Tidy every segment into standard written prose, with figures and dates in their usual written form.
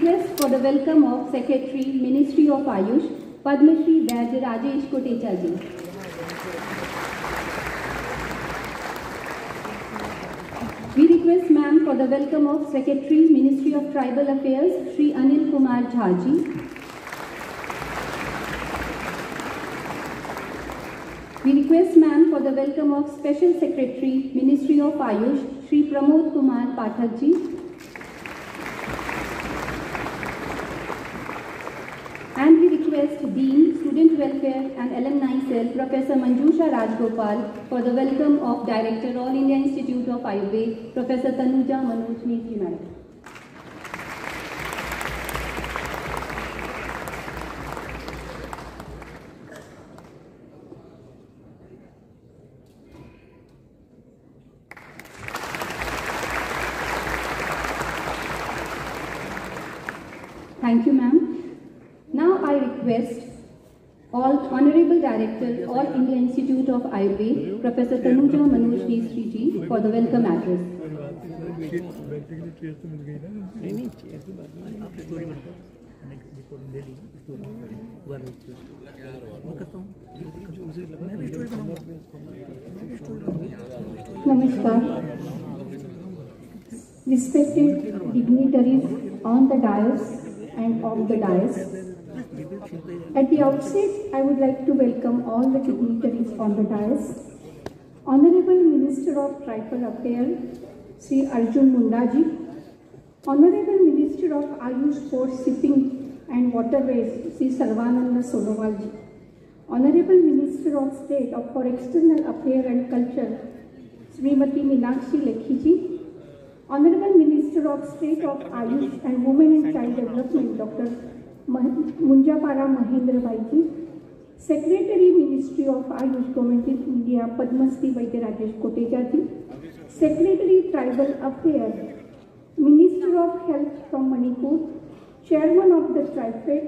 request for the welcome of Secretary, Ministry of Ayush, Padma Shri Vaidya Rajesh Kotecha ji. We request ma'am for the welcome of Secretary, Ministry of Tribal Affairs, Shri Anil Kumar Jha ji. We request ma'am for the welcome of Special Secretary, Ministry of Ayush, Shri Pramod Kumar Pathak ji. And we request Dean, Student Welfare and Alumni Cell, Professor Manjusha Rajgopal, for the welcome of Director, All India Institute of Ayurveda, Professor Tanuja Manoj Mistry madam. Thank you, ma'am. Now I request all Honorable Director, All India Institute of Ayurveda, Professor Tanuja Manoj Mistry ji, for the welcome address. Namaskar. Respected dignitaries on the dais and off the dais. At the outset, I would like to welcome all the dignitaries on the dais. Honorable Minister of Tribal Affairs, Sri Arjun Munda ji. Honorable Minister of Ayush, Port, Shipping and Waterways, Sri Sarvananda Sonowal ji. Honorable Minister of State for External Affairs and Culture, Srimati Meenakshi Lekhi ji. Honorable Minister of State of Ayush and Women and Child Development, Dr. Munjapara Mahendra Bhai ji. Secretary, Ministry of Ayush, Government of India, Padma Shri Vaidya Rajesh Kotecha ji. Secretary, Tribal Affairs, Minister of Health from Manipur, Chairman of the TriFed,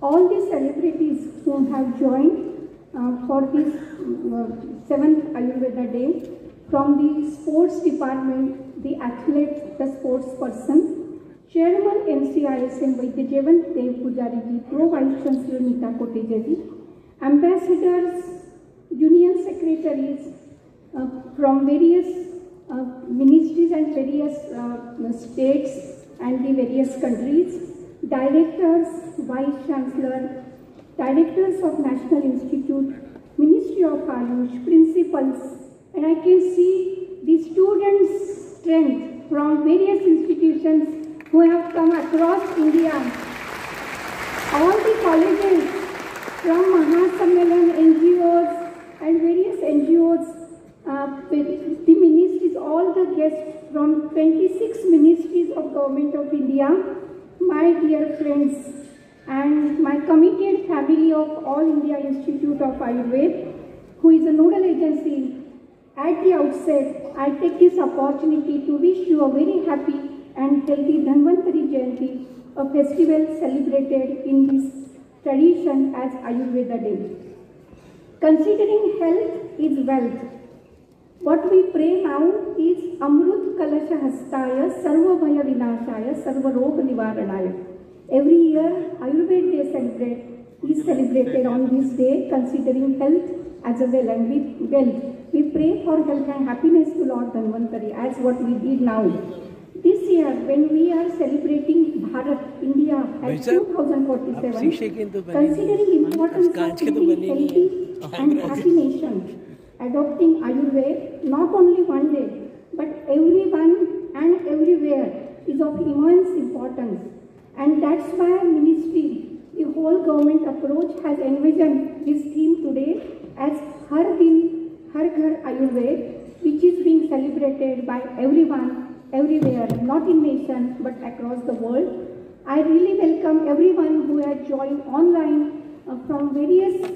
all the celebrities who have joined for this 7th Ayurveda Day, from the sports department, the athletes, the sports person, Chairman MCISM Vaidya Jevant Dev Pujari ji, Pro Vice Chancellor Nita Kotecha ji, ambassadors, union secretaries from various ministries and various states and the various countries, directors, vice chancellor, directors of National Institute, Ministry of Ayush, principals, and I can see the students' strength from various institutions who have come across India. All the colleges from Mahasammelan, NGOs and various NGOs, the ministries, all the guests from 26 ministries of Government of India, my dear friends and my committed family of All India Institute of Ayurveda, who is a nodal agency. At the outset, I take this opportunity to wish you a very happy and healthy Dhanvantari Jayanti, a festival celebrated in this tradition as Ayurveda Day. Considering health is wealth, what we pray now is Amrut Kalasha Hastaya Sarva Bhaya Vinashaya Sarva Roga Nivaranaya. Every year, Ayurveda Day is celebrated on this day, considering health as a wealth. We pray for health and happiness to Lord Dhanvantari, as what we did now. This year, when we are celebrating Bharat, India at 2047, considering importance of being healthy and happy nation, adopting Ayurveda not only one day, but everyone and everywhere is of immense importance. And that's why ministry, the whole government approach has envisioned this theme today as Har Din, Har Ghar Ayurveda, which is being celebrated by everyone, everywhere, not in nation, but across the world. I really welcome everyone who has joined online from various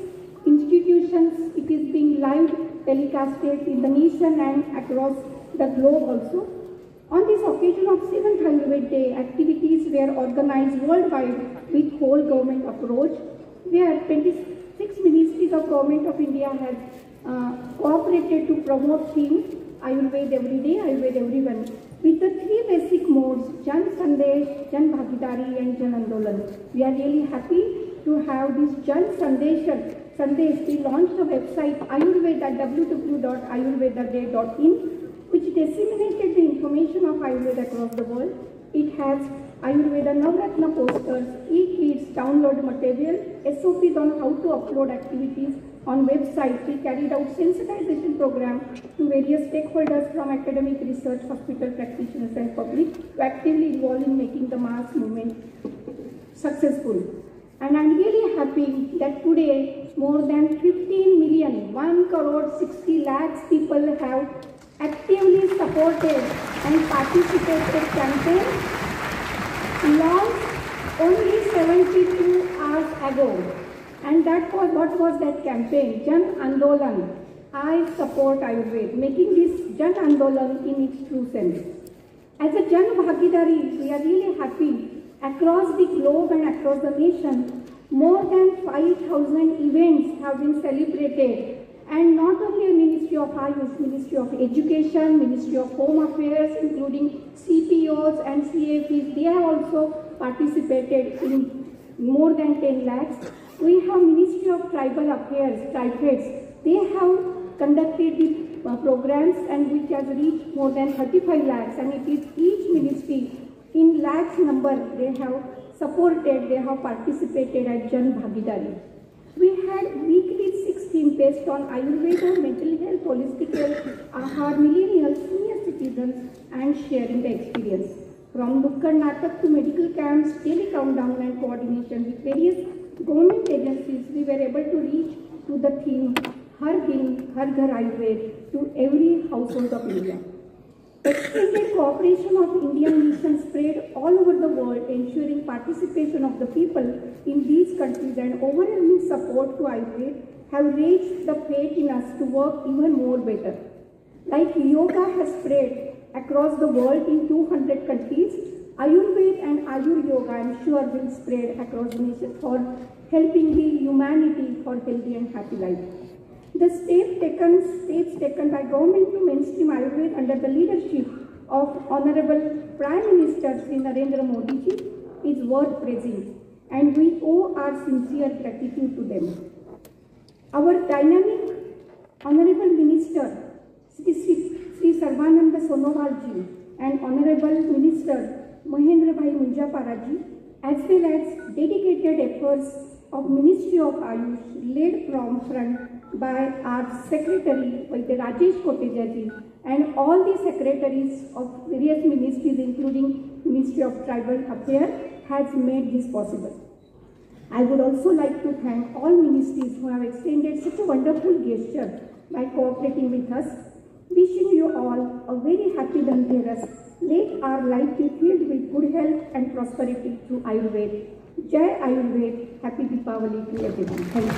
institutions. It is being live telecasted in the nation and across the globe also. On this occasion of 7th Ayurveda Day, activities were organized worldwide with whole government approach, where 26 ministries of Government of India have cooperated to promote theme Ayurveda every day, Ayurveda everyone, with the 3 basic modes Jan Sandesh, Jan Bhagidari and Jan Andolan. We are really happy to have this Jan Sandesh. We launched a website Ayurveda, www.ayurvedaday.in, which disseminated the information of Ayurveda across the world. It has Ayurveda Navratna posters, e-kits, download material, SOPs on how to upload activities on website. We carried out sensitization program to various stakeholders from academic, research, hospital practitioners and public to actively involve in making the mass movement successful. And I'm really happy that today more than 15 million, 1 crore 60 lakhs people have actively supported and participated campaign launched only 72 hours ago. And that was, what was that campaign? Jan Andolan, I support Ayurveda, making this Jan Andolan in its true sense. As a Jan Bhagidari, we are really happy. Across the globe and across the nation, more than 5,000 events have been celebrated. And not only Ministry of Ayush, Ministry of Education, Ministry of Home Affairs, including CPOs and CAPs, they have also participated in more than 10 lakhs. We have Ministry of Tribal Affairs, TriFeds. They have conducted the programs and which has reached more than 35 lakhs, and it is each ministry in lakhs number they have supported, they have participated at Jan Bhagidari. We had weekly 6 themes based on Ayurveda, mental health, holistic health, Ahar, millennials, senior citizens, and sharing the experience. From Nukkad Natak to medical camps, daily countdown and coordination with various government agencies, we were able to reach to the theme Har Din, Har Ghar Ayurveda to every household of India. Extended cooperation of Indian missions spread all over the world, ensuring participation of the people in these countries and overwhelming support to Ayurveda have raised the faith in us to work even more better. Like yoga has spread across the world in 200 countries, Ayurveda and Ayur Yoga, I am sure, will spread across the nation for helping the humanity for healthy and happy life. The steps taken by government to mainstream Ayurveda under the leadership of Honorable Prime Minister Sri Narendra Modi ji is worth praising, and we owe our sincere gratitude to them. Our dynamic Honorable Minister Sri Sarvananda Sonowal ji and Honorable Minister Mahendra Bhai Munjapara ji, as well as dedicated efforts of Ministry of Ayush led from front by our Secretary Rajesh Koteja ji and all the secretaries of various ministries including Ministry of Tribal Affairs has made this possible. I would also like to thank all ministries who have extended such a wonderful gesture by cooperating with us. Wishing you all a very happy Dhanteras. Let our life be filled with good health and prosperity through Ayurveda. Jai Ayurveda. Happy Deepavali to everyone. Thank you.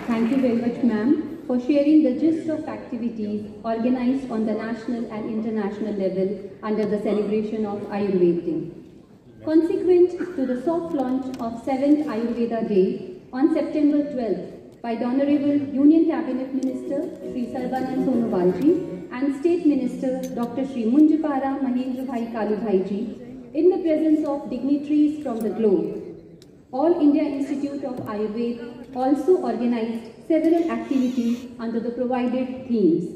Thank you very much, ma'am, for sharing the gist of activities organized on the national and international level under the celebration of Ayurveda Day. Consequent to the soft launch of 7th Ayurveda Day on September 12th by the Honorable Union Cabinet Minister Sri Sarvanand Sonowal ji and State Minister Dr. Sri Munjapara Mahendra Bhai Kalubhai ji, in the presence of dignitaries from the globe, All India Institute of Ayurveda also organized several activities under the provided themes.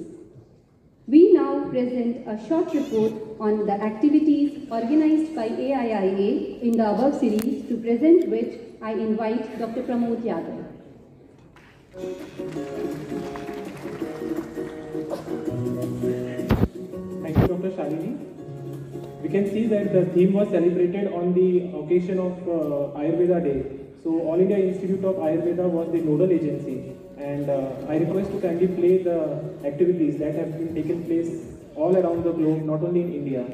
We now present a short report on the activities organized by AIIA in the above series, to present which I invite Dr. Pramod Yadav. Thank you, Dr. Shalini. We can see that the theme was celebrated on the occasion of Ayurveda Day. So All India Institute of Ayurveda was the nodal agency, and I request to kindly play the activities that have been taken place all around the globe, not only in India.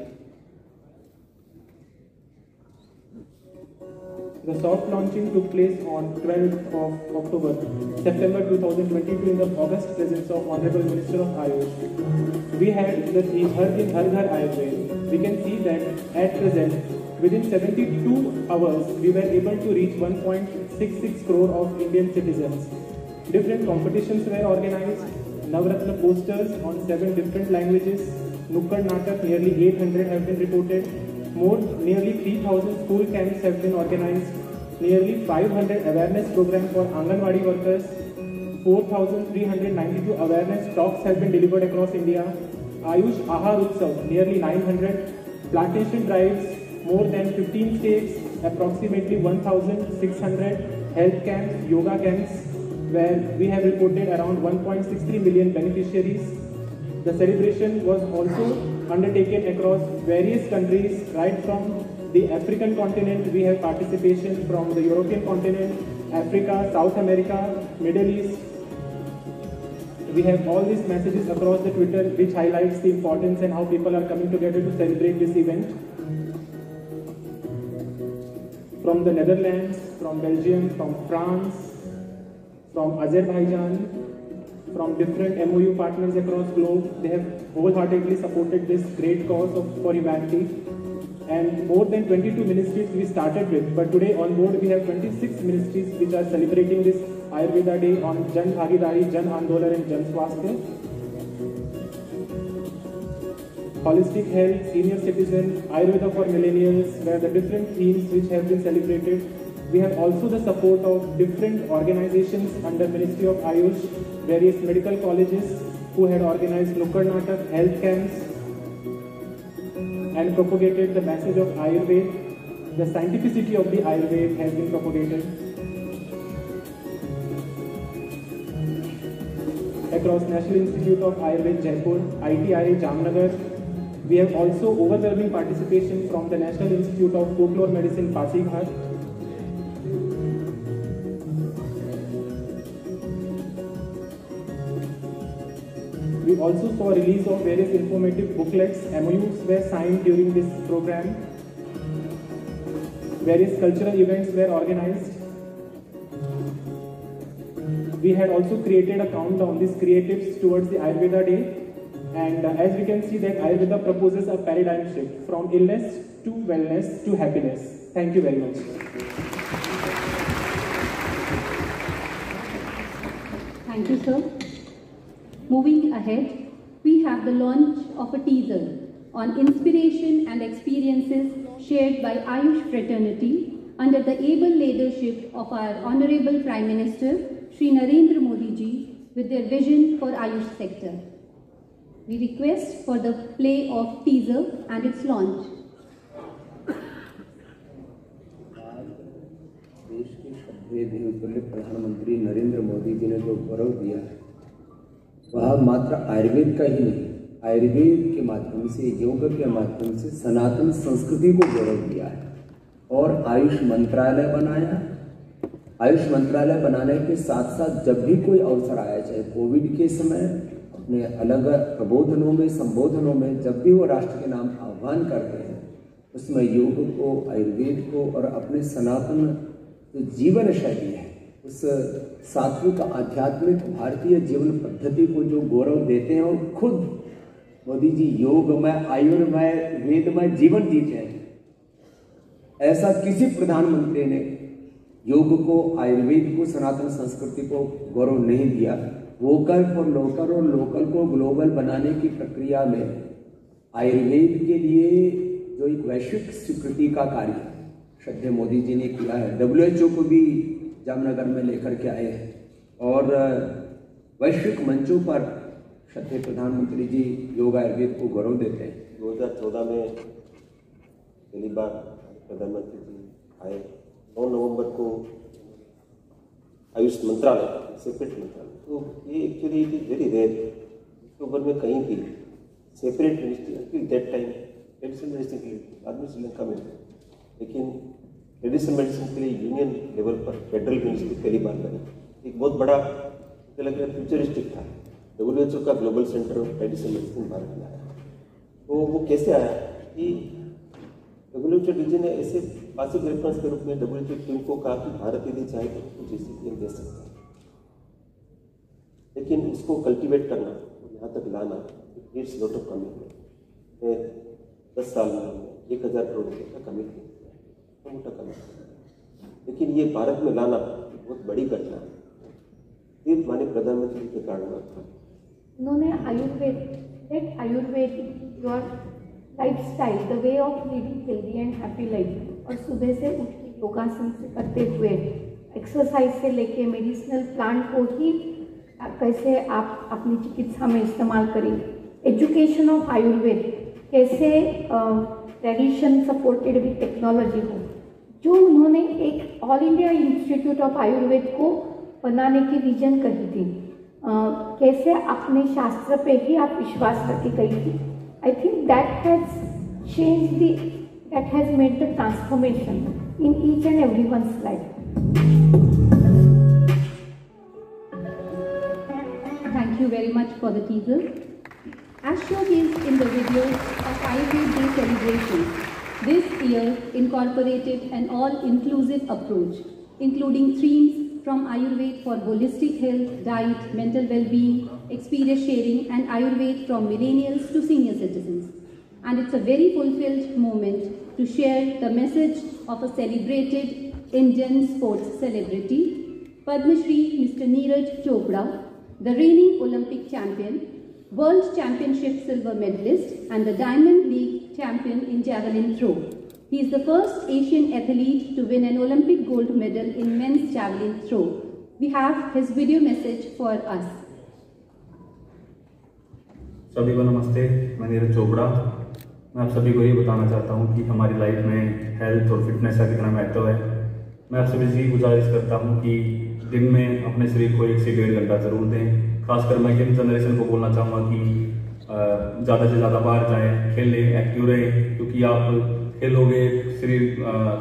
The soft launching took place on 12th of October, September 2022 in the august presence of Honorable Minister of Ayush. We had the theme Har Din Har Ghar Ayurveda. We can see that at present, within 72 hours, we were able to reach 1.66 crore of Indian citizens. Different competitions were organized, Navratna posters on 7 different languages. Nukkad Natak, nearly 800 have been reported. Nearly 3,000 school camps have been organized. Nearly 500 awareness programs for Anganwadi workers. 4,392 awareness talks have been delivered across India. Ayush Ahar Utsav, nearly 900. Plantation drives, more than 15 states, approximately 1,600 health camps, yoga camps, where we have reported around 1.63 million beneficiaries. The celebration was also undertaken across various countries, right from the African continent. We have participation from the European continent, Africa, South America, Middle East. We have all these messages across the Twitter which highlights the importance and how people are coming together to celebrate this event. From the Netherlands, from Belgium, from France, from Azerbaijan, from different MOU partners across the globe, they have wholeheartedly supported this great cause for humanity. And more than 22 ministries we started with, but today on board we have 26 ministries which are celebrating this Ayurveda Day on Jan Bhagidari, Jan Andolan and Jan Swasthya. Holistic health, senior citizen, Ayurveda for millennials, where the different themes which have been celebrated. We have also the support of different organizations under Ministry of Ayush, various medical colleges who had organized Nukkad Natak health camps and propagated the message of Ayurveda. The scientificity of the Ayurveda has been propagated across National Institute of Ayurveda Jaipur, ITI Jamnagar. We have also overwhelming participation from the National Institute of Folklore Medicine Pasighat. We also saw release of various informative booklets. MOUs were signed during this program. Various cultural events were organized. We had also created a countdown, these creatives towards the Ayurveda Day. And as we can see that Ayurveda proposes a paradigm shift from illness to wellness to happiness. Thank you very much. Thank you, sir. Moving ahead, we have the launch of a teaser on inspiration and experiences shared by Ayush fraternity under the able leadership of our Honorable Prime Minister, Shri Narendra Modi ji, with their vision for Ayush sector. We request for the play of teaser and its launch. देश के श्रद्धेय देवतुल्य प्रधानमंत्री नरेंद्र मोदी जी ने जो गौरव दिया है वह मात्र आयुर्वेद का ही नहीं, आयुर्वेद के माध्यम से, योग के माध्यम से सनातन संस्कृति को गौरव दिया है और आयुष मंत्रालय बनाया। आयुष मंत्रालय बनाने के साथ साथ जब भी कोई अवसर आया, चाहे कोविड के समय, अपने अलग प्रबोधनों में, संबोधनों में, जब भी वो राष्ट्र के नाम आह्वान करते हैं उसमें योग को, आयुर्वेद को और अपने सनातन जो जीवन शैली है उस सात्विक आध्यात्मिक भारतीय जीवन पद्धति को जो गौरव देते हैं और खुद मोदी जी योगमय, आयुर्मय, वेदमय जीवन जीते हैं। ऐसा किसी प्रधानमंत्री ने योग को, आयुर्वेद को, सनातन संस्कृति को गौरव नहीं दिया। वोकल फॉर लोकल और लोकल को ग्लोबल बनाने की प्रक्रिया में आयुर्वेद के लिए जो एक वैश्विक स्वीकृति का कार्य श्रद्धेय मोदी जी ने किया है, WHO को भी जामनगर में लेकर के आए हैं और वैश्विक मंचों पर श्रद्धेय प्रधानमंत्री जी योग आयुर्वेद को गौरव देते हैं। 2014 में पहली बार प्रधानमंत्री जी आए। 9 नवंबर को आयुष मंत्रालय, सेपरेट मंत्रालय, तो ये actually it is very rare. अक्टूबर में कहीं भी separate ministry till that time traditional medicine के लिए, बाद में श्रीलंका में, लेकिन ट्रेडिशनल मेडिसिन के लिए यूनियन लेवल पर फेडरल मिनिस्ट्री पहली बार बनी। एक बहुत बड़ा मुझे लग रहा है फ्यूचरिस्टिक था। WHO का global centre of traditional medicine Bharat में आया। तो वो कैसे आया कि WHO डीजी ने ऐसे पासिंग रेफरेंस के रूप में WHO टीम को कहा कि भारत यदि चाहे तो कुछ GCPM दे सकता है, लेकिन उसको कल्टीवेट करना, यहाँ तक लाना, it needs lot of commitment. 10 साल में 1000 करोड़ रुपये का कमिटमेंट, मोटा कमिटमेंट, लेकिन ये भारत में लाना बहुत बड़ी घटना है। ये माननीय प्रधानमंत्री के कारण उन्होंने Ayurveda your lifestyle, the way of living healthy and happy life, और सुबह से उठ के योगासन से करते हुए एक्सरसाइज से लेके मेडिसिनल प्लांट को ही कैसे आप अपनी चिकित्सा में इस्तेमाल करें, एजुकेशन ऑफ आयुर्वेद कैसे ट्रेडिशन सपोर्टेड विद टेक्नोलॉजी हो, जो उन्होंने एक all India institute of Ayurveda को बनाने की विजन कही थी, कैसे अपने शास्त्र पे ही आप विश्वास करके कही थी. I think that has made the transformation in each and everyone's life. Thank you very much for the teaser. As showcased in the video of Ayurveda Day celebration, this year incorporated an all-inclusive approach, including themes from Ayurveda for holistic health, diet, mental well-being, experience sharing, and Ayurveda from millennials to senior citizens. And it's a very fulfilled moment to share the message of a celebrated Indian sports celebrity, Padma Shri Mr. Neeraj Chopra, the reigning Olympic champion, World Championship silver medalist, and the Diamond League champion in javelin throw. He is the first Asian athlete to win an Olympic gold medal in men's javelin throw. We have his video message for us. सभी को नमस्ते, मैं नीरज चोपड़ा। मैं आप सभी को ये बताना चाहता हूँ कि हमारी लाइफ में हेल्थ और फिटनेस का कितना महत्व है। मैं आप सभी से गुजारिश करता हूँ कि दिन में अपने शरीर को 1 से 1.5 घंटा जरूर दें। खासकर मैं यंग जनरेशन को बोलना चाहूँगा कि ज़्यादा से ज़्यादा बाहर जाएं, खेलें, एक्टिव रहें, क्योंकि आप खेलोगे, शरीर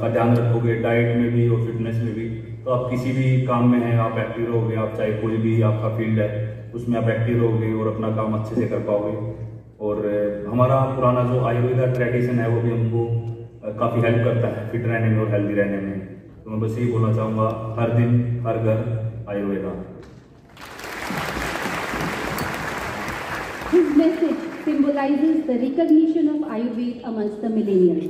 का ध्यान रखोगे, डाइट में भी और फिटनेस में भी, तो आप किसी भी काम में हैं आप एक्टिव रहोगे। आप चाहे कोई भी आपका फील्ड है उसमें आप एक्टिव रहोगे और अपना काम अच्छे से कर पाओगे। और हमारा पुराना जो आयुर्वेदा ट्रेडिशन है वो भी हमको काफ़ी हेल्प करता है फिट रहने में और हेल्दी रहने में। तो मैं बस यही बोलना चाहूँगा, हर दिन हर घर Ayurveda. His message symbolizes the recognition of Ayurveda amongst the millennials.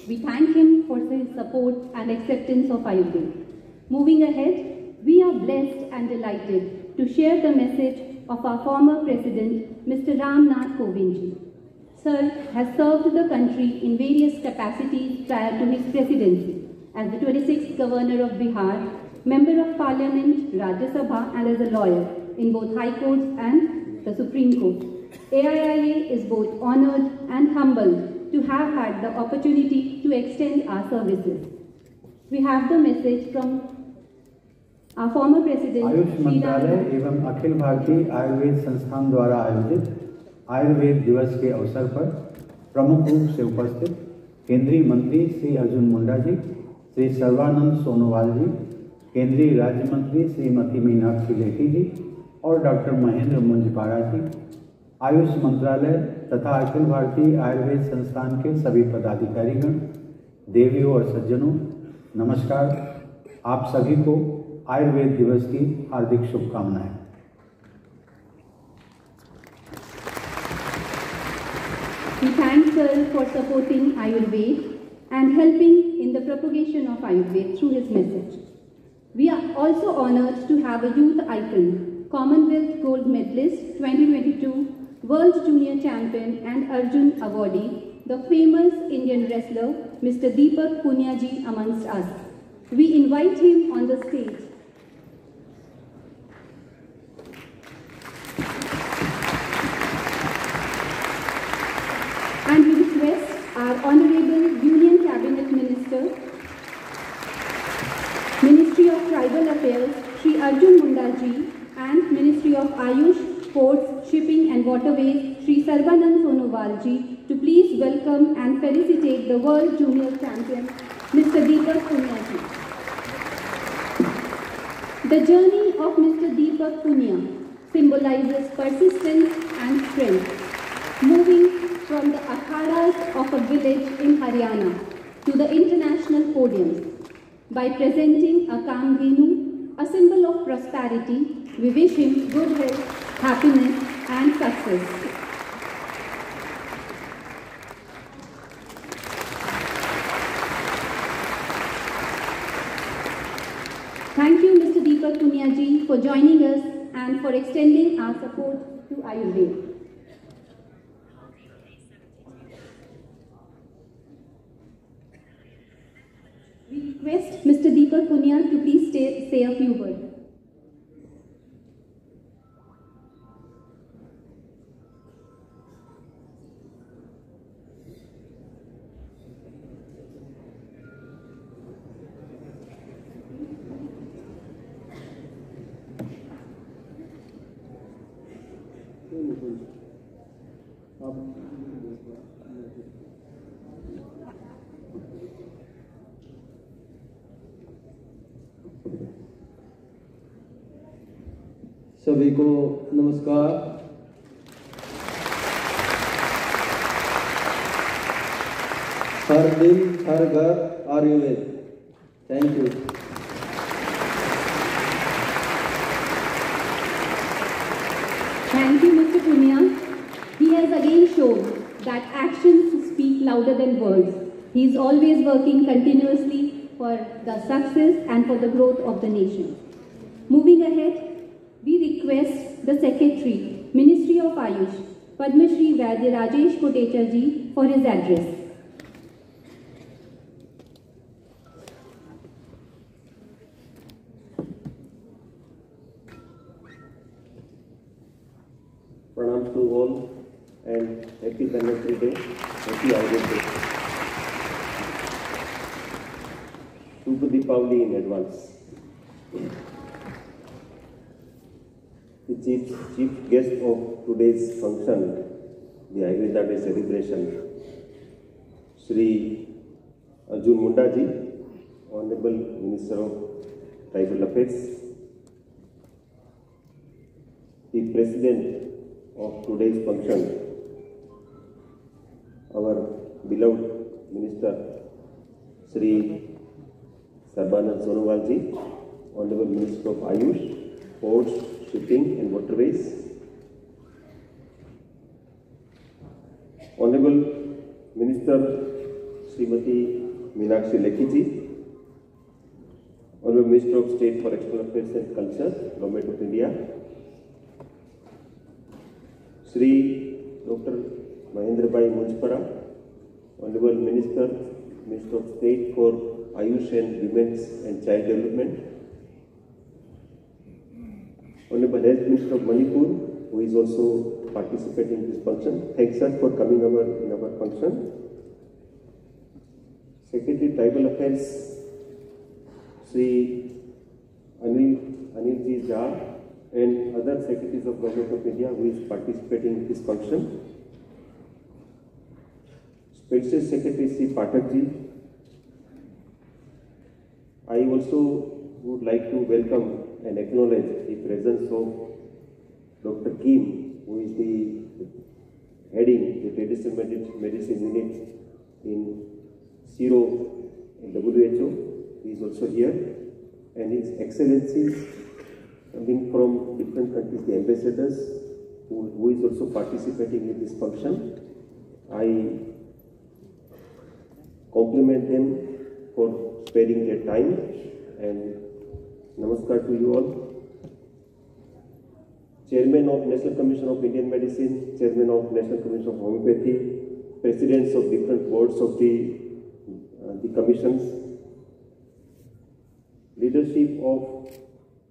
We thank him for his support and acceptance of Ayurveda. Moving ahead, we are blessed and delighted to share the message of our former President, Mr. Ram Nath Kovindji. Sir has served the country in various capacities prior to his presidency as the 26th Governor of Bihar, Member of Parliament, Rajya Sabha, and as a lawyer in both High Courts and the Supreme Court. AIIA is both honoured and humbled to have had the opportunity to extend our services. We have the message from our former President, Ayush मंत्रालय एवं अखिल भारतीय आयुर्वेद संस्थान द्वारा आयोजित आयुर्वेद दिवस के अवसर पर प्रमुख रूप से उपस्थित केंद्रीय मंत्री श्री अर्जुन मुंडा जी, श्री सर्बानंद सोनोवाल जी, केंद्रीय राज्य मंत्री श्रीमती मीनाक्षी लेखी जी और डॉक्टर महेंद्र मुंजपारा जी, आयुष मंत्रालय तथा अखिल भारतीय आयुर्वेद संस्थान के सभी पदाधिकारीगण, देवियों और सज्जनों, नमस्कार। आप सभी को आयुर्वेद दिवस की हार्दिक शुभकामनाएं। We thank Sir for supporting Ayurveda and helping in the propagation of Ayurveda through his message. We are also honoured to have a youth icon, Commonwealth Gold Medalist 2022, World Junior Champion and Arjun Awardee, the famous Indian wrestler Mr. Deepak Punia ji amongst us. We invite him on the stage. And we request our Honourable Union Cabinet Minister, Ministry of Tribal Affairs, Shri Arjun Munda ji, and Ministry of Ayush, Ports, Shipping and Waterways, Shri Sarbanand Sonowal ji, to please welcome and felicitate the World Junior Champion, Mr. Deepak Punia ji. The journey of Mr. Deepak Punia symbolizes persistence and strength, moving from the akhadas of a village in Haryana to the international podiums. By presenting a Kamdhenu, a symbol of prosperity, we wish him good health, happiness and success. Thank you, Mr. Deepak Punia ji, for joining us and for extending our support to Ayurveda. We request Mr. Deepak Punyal to please say a few words. सभी को नमस्कार। हर दिन हर घर Ayurveda. Thank you. Thank you, Mr. Punyal. He has again shown that actions speak louder than words. He is always working continuously for the success and for the growth of the nation. Moving ahead, we request the Secretary, Ministry of Ayush, Padma Shri Vaidya Rajesh Kotecha ji for his address. Pranam to all and happy Dhanvantri Day, happy Ayurveda Day. Shubh Deepavali in advance. The chief guest of today's function, the Ayurveda Day celebration, Shri Arjun Munda ji, Honorable Minister of Tribal Affairs, the President of today's function, our beloved Minister Shri Sarbanand Sonowal ji, Honorable Minister of Ayush, Ports, Shipping and Waterways, Honorable Minister Srimati Meenakshi Lekhi ji, Honorable Minister of State for External Affairs and Culture, Government of India, Shri Dr. Mahendra Bhai Mujpara, Honorable Minister of State for Ayush and Women's and Child Development, Honorable Health Minister of Manipur, who is also participating in this function. Thanks, sir, for coming in our function. Secretary Tribal Affairs, Sri Anil Ji Jha, and other secretaries of Government of India who is participating in this function. Special Secretary Sri Pathak ji. I also would like to welcome and acknowledge the presence of Dr. Kim, who is the heading the traditional medicine unit in Siro in WHO. He is also here, and His Excellencies coming from different countries, the ambassadors who is also participating in this function. I compliment them for sparing their time, and namaskar to you all. Chairman of National Commission of Indian Medicine, Chairman of National Commission of Homeopathy, Presidents of different boards of the commissions, leadership of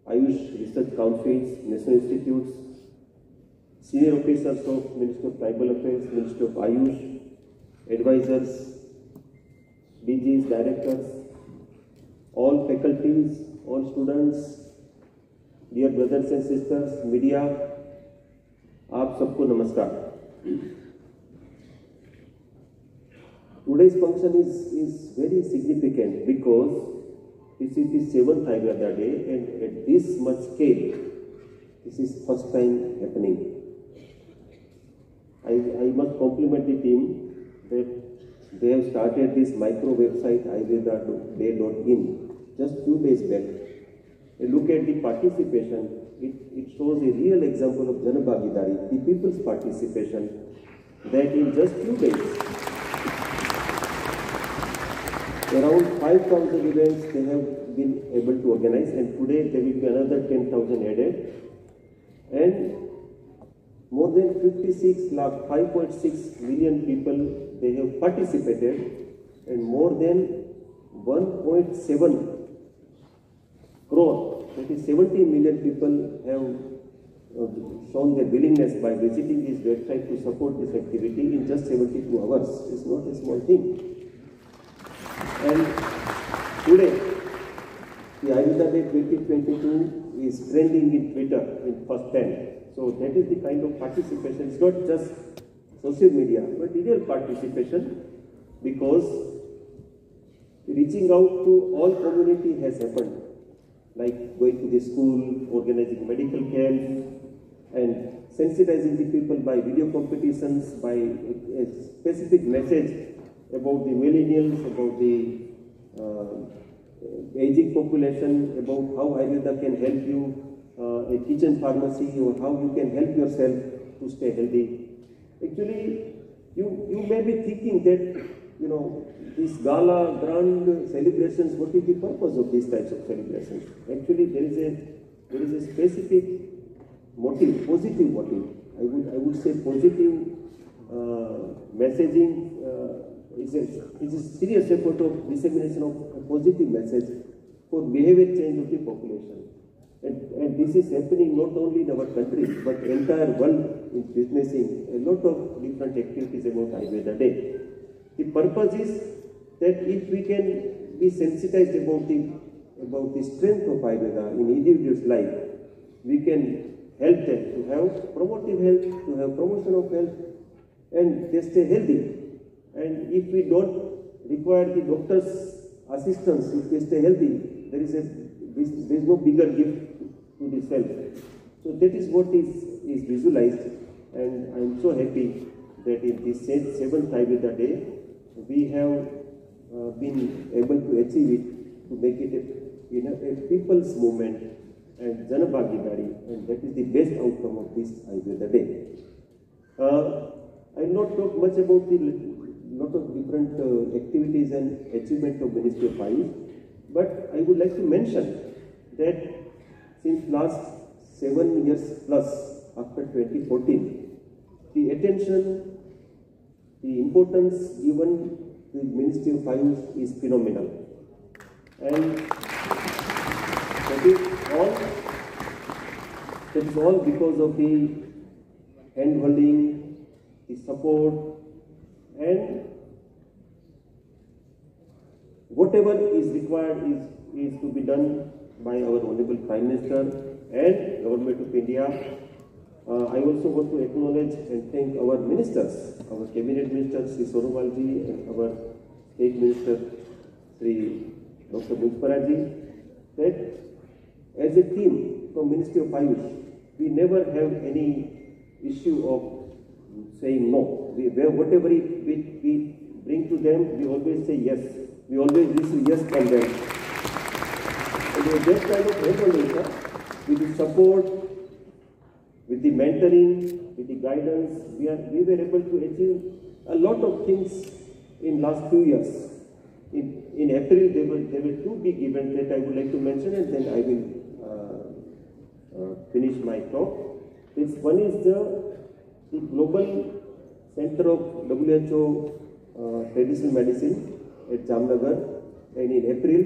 Ayush Research Councils, National Institutes, senior officers of Ministry of Tribal Affairs, Ministry of Ayush, advisors, DGs, directors, all faculties, all students, dear brothers and sisters, media, आप सबको नमस्कार. Today's function is very significant because this is the 7th Ayurveda Day, and at this much scale, this is first time happening. I must compliment the team that they have started this micro website ayurvedaday.in just few days back. And look at the participation. It shows a real example of Janabhagidari, the people's participation, that in just few days, around 5,000 events they have been able to organize, and today there will be another 10,000 added. And more than 56 lakh, 5.6 million people, they have participated, and more than 1.7 crore, that is 70 million people have shown their willingness by visiting this website to support this activity in just 72 hours. It's not a small thing. And today, the Ayurveda Day 2022 is trending in Twitter in first 10. So that is the kind of participation. It's not just social media, but real participation, because reaching out to all community has happened, like going to the school, organizing medical camps, and sensitizing the people by video competitions, by a specific message about the millennials, about the aging population, about how Ayurveda can help you, a kitchen pharmacy, or how you can help yourself to stay healthy. Actually, you may be thinking that, you know, these gala, grand celebrations, what is the purpose of these types of celebrations? Actually, there is a specific motive, positive motive. I would say positive messaging is a serious effort of dissemination of a positive message for behavior change of the population. And this is happening not only in our country, but entire world is witnessing a lot of different activities about Ayurveda Day. The purpose is that if we can be sensitized about the strength of Ayurveda in individual's life, we can help them to have promotive health, to have promotion of health, and they stay healthy. And if we don't require the doctor's assistance, if they stay healthy, there is no bigger gift to the self. So that is what is visualized, and I am so happy that in this 7th Ayurveda Day, we have been able to achieve it, to make it a people's movement and Janabhagidari, and that is the best outcome of this Ayurveda Day. I will not talk much about the lot of different activities and achievement of Ministry of Ayush, but I would like to mention that since last 7 years plus, after 2014, the attention, the importance given to the Ministry of Ayush is phenomenal. And that is all because of the hand-holding, the support, and whatever is required is to be done by our Honorable Prime Minister and Government of India. I also want to acknowledge and thank our ministers, our Cabinet Minister Sri Sonowalji, and our State Minister Sri Dr. Bujparaji, that as a team from Ministry of Ayush, we never have any issue of saying no. Whatever we bring to them, we always say yes. We always receive yes from them. And with that kind of handholding, with the support, with the mentoring, with the guidance, we were able to achieve a lot of things in last few years. In April, there were two big events that I would like to mention, and then I will finish my talk. One is the Global Center of WHO Traditional Medicine at Jamnagar, and in April,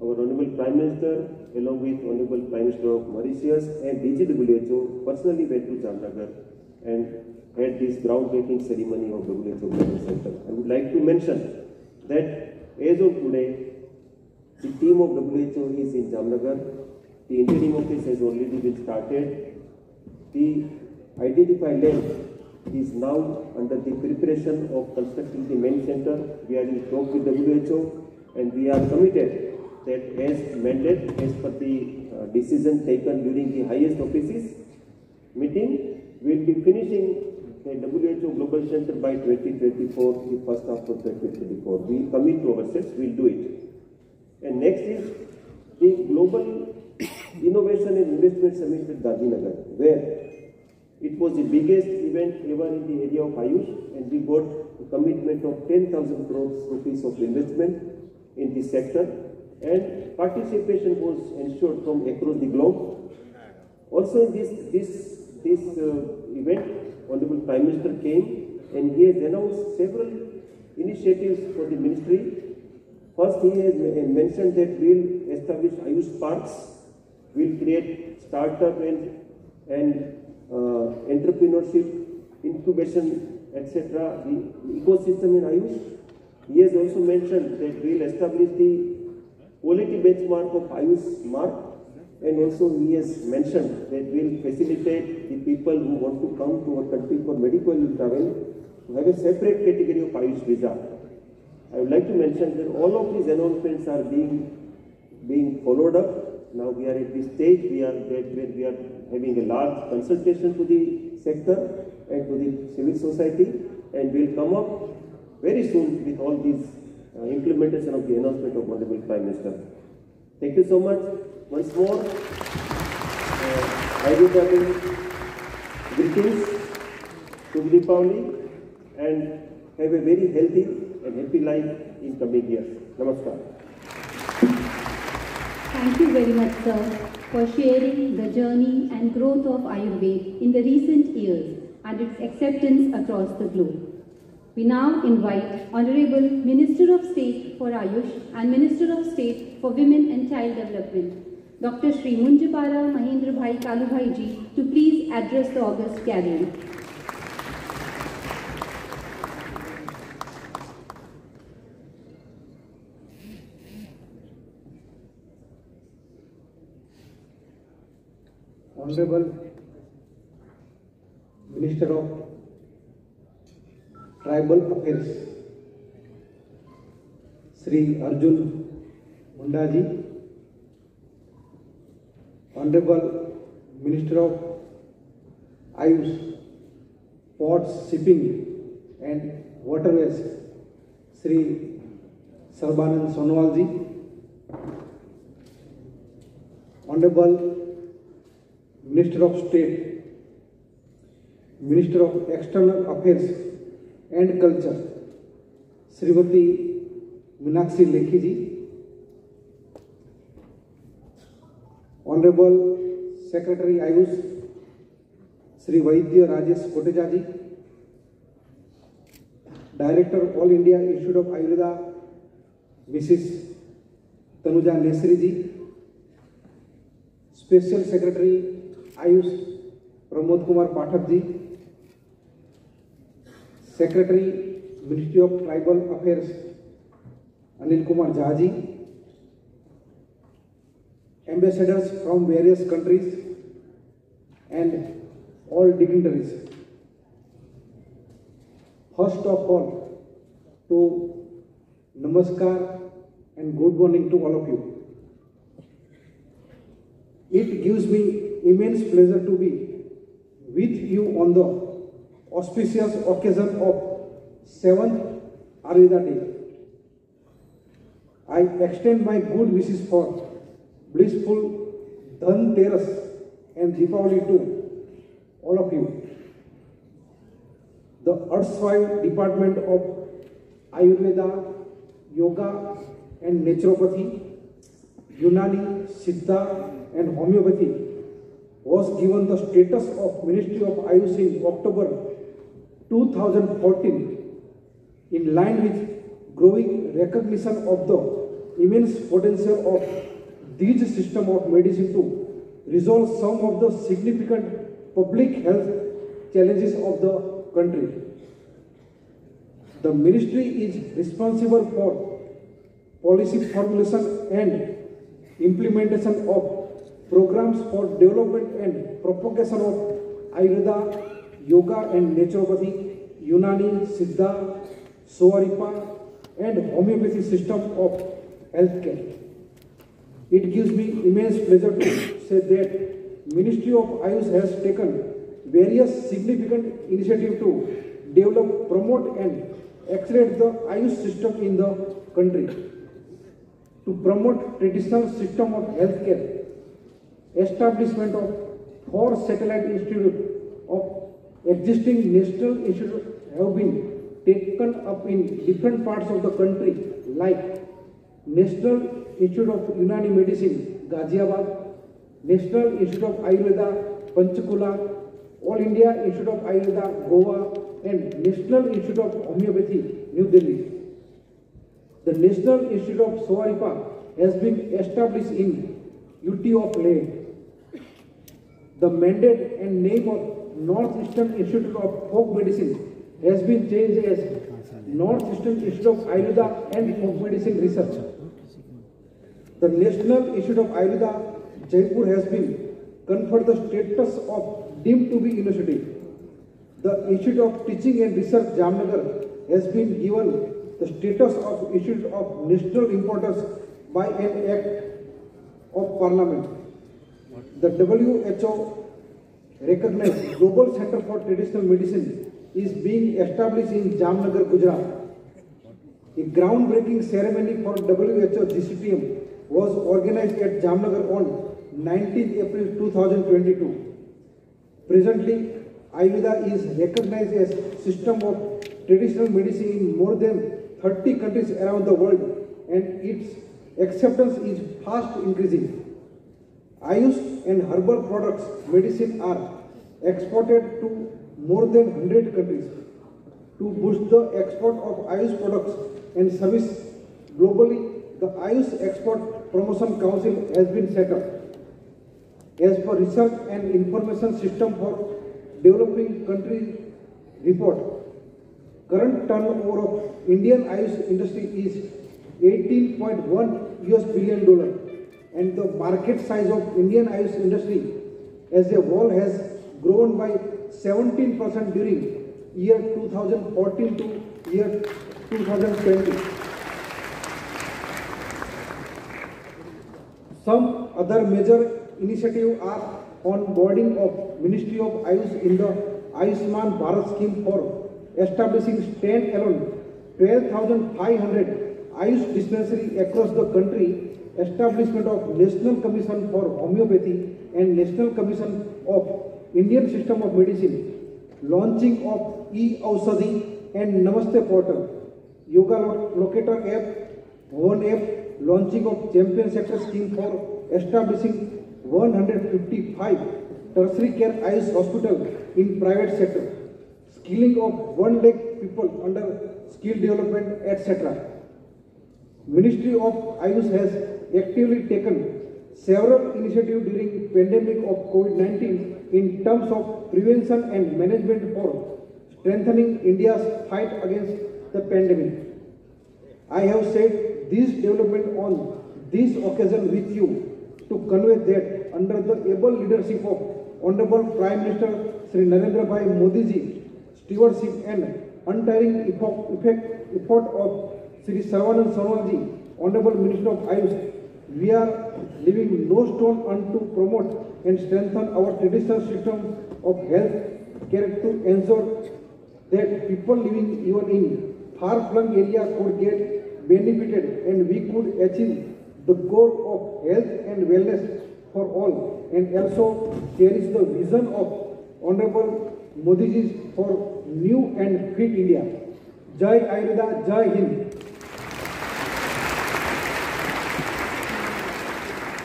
our Honorable Prime Minister, along with Honorable Prime Minister of Mauritius and DGWHO, personally went to Jamnagar and had this groundbreaking ceremony of WHO Medical Center. I would like to mention that as of today, the team of WHO is in Jamnagar. The interim office has already been started. The identified land is now under the preparation of constructing the main center. We are in talk with WHO, and we are committed that as mandate, as per the decision taken during the highest offices meeting, we will be finishing the WHO Global Center by 2024, the first half of 2024. We commit to ourselves, we will do it. And next is the Global Innovation and Investment Summit at Gandhinagar, where it was the biggest event ever in the area of Ayush, and we got a commitment of 10,000 crores rupees of investment in this sector, and participation was ensured from across the globe. Also in this event, Honorable Prime Minister came, and he has announced several initiatives for the ministry. First, he has mentioned that we will establish Ayush parks, we will create startup and entrepreneurship, incubation, etc. The ecosystem in Ayush. He has also mentioned that we will establish the quality benchmark of Ayush mark, and also he has mentioned that we will facilitate the people who want to come to our country for medical travel to have a separate category of Ayush visa. I would like to mention that all of these announcements are being followed up. Now we are at this stage where we are having a large consultation to the sector and to the civil society, and we will come up very soon with all these implementation of the announcement of Honorable Prime Minister. Thank you so much. Once more, I give greetings to Deepavali and have a very healthy and happy life in coming years. Namaskar. Thank you very much, sir, for sharing the journey and growth of Ayurveda in the recent years and its acceptance across the globe. We now invite Honorable Minister of State for Ayush and Minister of State for Women and Child Development, Dr. Shri Munjapara Mahendra Bhai Kalubhai ji, to please address the august gathering. Honorable Minister of Tribal Affairs, Sri Arjun Munda ji, Honorable Minister of Ayush, Ports, Shipping and Waterways, Sri Sarbanand Sonowal ji, Honorable Minister of State, Minister of External Affairs and Culture, Srimati Meenakshi Lekhi ji, Honorable Secretary Ayush, Sri Vaidya Rajesh Kotecha ji, Director All India Institute of Ayurveda, Mrs. Tanuja Nesri ji, Special Secretary Ayush Pramod Kumar Pathak ji, Secretary Ministry of Tribal Affairs Anil Kumar Jha ji, ambassadors from various countries and all dignitaries. First of all, to Namaskar and good morning to all of you. It gives me immense pleasure to be with you on the auspicious occasion of 7th Ayurveda Day. I extend my good wishes for blissful Dhanteras and Deepavali to all of you. The erstwhile Department of Ayurveda, Yoga and Naturopathy, Unani, Siddha and Homeopathy was given the status of Ministry of Ayush in October 2014 in line with growing recognition of the immense potential of these system of medicine to resolve some of the significant public health challenges of the country. The ministry is responsible for policy formulation and implementation of programs for development and propagation of Ayurveda, Yoga and Naturopathy, Unani, Siddha, Soaripa and Homeopathy system of healthcare. It gives me immense pleasure to say that Ministry of Ayush has taken various significant initiatives to develop, promote and accelerate the Ayush system in the country. To promote traditional system of healthcare, establishment of 4 satellite institutes of existing national institutes have been taken up in different parts of the country like National Institute of Unani Medicine, Ghaziabad, National Institute of Ayurveda, Panchkula, All India Institute of Ayurveda, Goa, and National Institute of Homeopathy, New Delhi. The National Institute of Sawaripa has been established in UT of Leh. The mandate and name of Northeastern Institute of Folk Medicine has been changed as Northeastern Institute of Ayurveda and Folk Medicine Research. The National Institute of Ayurveda, Jaipur, has been conferred the status of deemed to be university. The Institute of Teaching and Research, Jamnagar, has been given the status of Institute of National Importance by an Act of Parliament. The WHO recognized Global Center for Traditional Medicine is being established in Jamnagar, Gujarat. A groundbreaking ceremony for WHO GCTM was organized at Jamnagar on 19th April 2022. Presently, Ayurveda is recognized as system of traditional medicine in more than 30 countries around the world, and its acceptance is fast increasing. Ayush and herbal products medicine are exported to more than 100 countries. To boost the export of Ayush products and service globally, the Ayush Export Promotion Council has been set up. As per Research and Information System for Developing Countries report, current turnover of Indian Ayush industry is $18.1 billion, and the market size of Indian Ayush industry as a whole has grown by 17% during year 2014 to year 2020. Some other major initiatives are onboarding of Ministry of Ayush in the Ayushman Bharat scheme for establishing stand-alone 12,500 Ayush dispensaries across the country, establishment of National Commission for Homeopathy and National Commission of Indian System of Medicine, launching of e-Aushadhi and Namaste portal, Yoga Locator app, One app, launching of Champion Sector scheme for establishing 155 tertiary care Ayush hospital in private sector, skilling of 1 lakh people under skill development, etc. Ministry of Ayush has actively taken several initiatives during pandemic of COVID-19 in terms of prevention and management for strengthening India's fight against the pandemic. I have said this development on this occasion with you to convey that under the able leadership of Honorable Prime Minister Shri Narendra Bhai Modi ji, stewardship and untiring effort of Shri Sarvanand Sonowal ji, Honorable Minister of Ayush, we are leaving no stone unturned to promote and strengthen our traditional system of health care to ensure that people living even in far-flung area could get benefited and we could achieve the goal of health and wellness for all, and also cherish the vision of Honorable Modi ji for new and fit India. Jai Ayurveda, Jai Hind.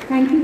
Thank you.